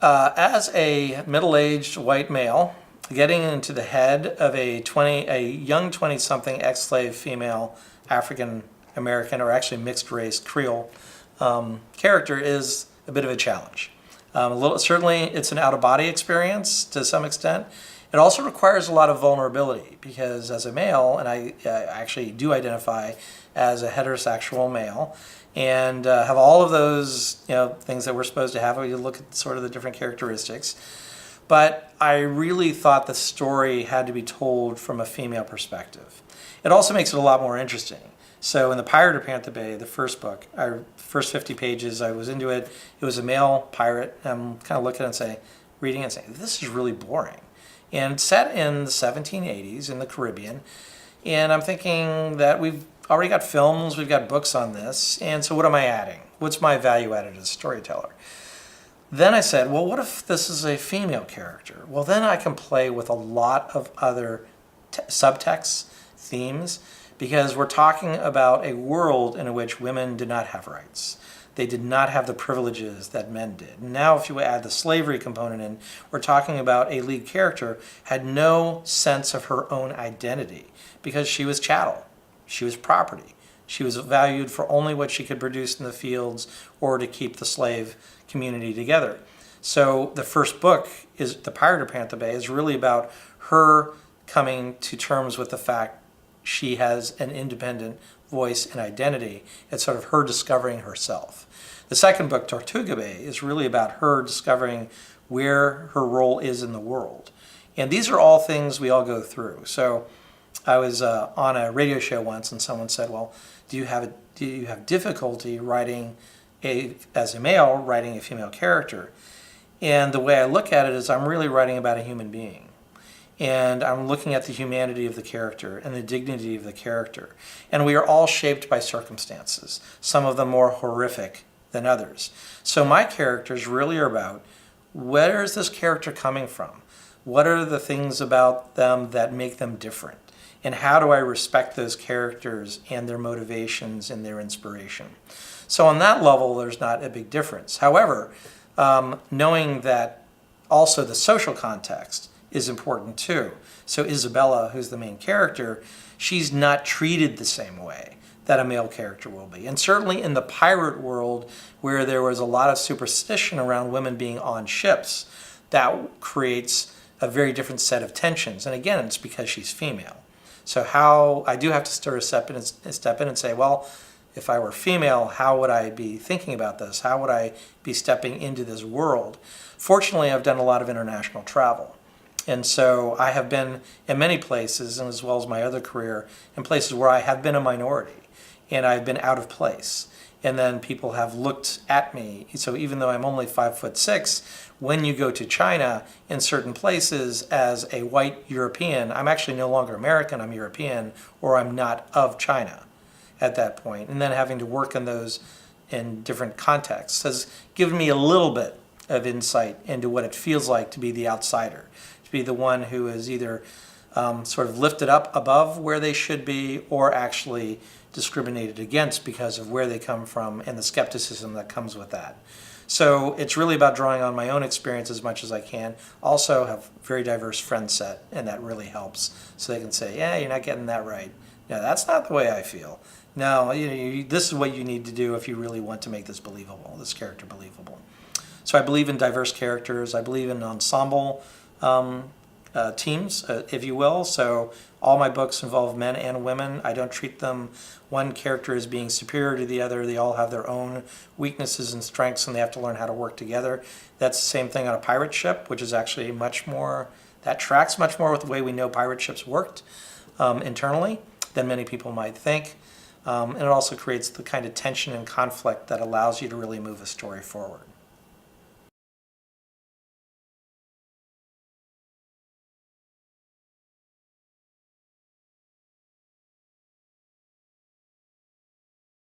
As a middle-aged white male, getting into the head of a young 20-something ex-slave female African American, or actually mixed race Creole character is a bit of a challenge. Certainly, it's an out-of-body experience to some extent. It also requires a lot of vulnerability because as a male, and I actually do identify as a heterosexual male, and have all of those things that we're supposed to have when you look at sort of the different characteristics. But I really thought the story had to be told from a female perspective. It also makes it a lot more interesting. So in The Pirate of Panther Bay, the first book, first 50 pages, I was into it. It was a male pirate. I'm kind of looking and reading it and saying, this is really boring. And it's set in the 1780s in the Caribbean. And I'm thinking that we've already got films, we've got books on this, and so what am I adding? What's my value added as a storyteller? Then I said, well, what if this is a female character? Well, then I can play with a lot of other subtexts, themes, because we're talking about a world in which women did not have rights. They did not have the privileges that men did. Now, if you add the slavery component in, we're talking about a lead character had no sense of her own identity because she was chattel. She was property. She was valued for only what she could produce in the fields or to keep the slave community together. So the first book, is The Pirate of Panther Bay, is really about her coming to terms with the fact she has an independent voice and identity. It's sort of her discovering herself. The second book, Tortuga Bay, is really about her discovering where her role is in the world. And these are all things we all go through. So I was on a radio show once and someone said, well, do you have difficulty writing as a male, writing a female character? And the way I look at it is I'm really writing about a human being. And I'm looking at the humanity of the character and the dignity of the character. And we are all shaped by circumstances, some of them more horrific than others. So my characters really are about, where is this character coming from? What are the things about them that make them different? And how do I respect those characters and their motivations and their inspiration? So on that level, there's not a big difference. However, knowing that also the social context is important too. So Isabella, who's the main character, she's not treated the same way that a male character will be. And certainly in the pirate world, where there was a lot of superstition around women being on ships, that creates a very different set of tensions. And again, it's because she's female. So how I do have to sort of step in and say, well, if I were female, how would I be thinking about this? How would I be stepping into this world? Fortunately, I've done a lot of international travel. And so I have been in many places, and as well as my other career, in places where I have been a minority and I've been out of place. And then people have looked at me. So even though I'm only 5'6", when you go to China in certain places as a white European, I'm actually no longer American, I'm European, or I'm not of China at that point. And then having to work in those in different contexts has given me a little bit of insight into what it feels like to be the outsider, to be the one who is either sort of lifted up above where they should be or actually discriminated against because of where they come from and the skepticism that comes with that. So it's really about drawing on my own experience as much as I can. Also have a very diverse friend set, and that really helps. So they can say, yeah, you're not getting that right. No, that's not the way I feel. No, this is what you need to do if you really want to make this believable, this character believable. So I believe in diverse characters. I believe in ensemble teams, if you will. So all my books involve men and women. I don't treat them one character as being superior to the other. They all have their own weaknesses and strengths, and they have to learn how to work together. That's the same thing on a pirate ship, which is actually much more, that tracks much more with the way we know pirate ships worked internally than many people might think. And it also creates the kind of tension and conflict that allows you to really move a story forward.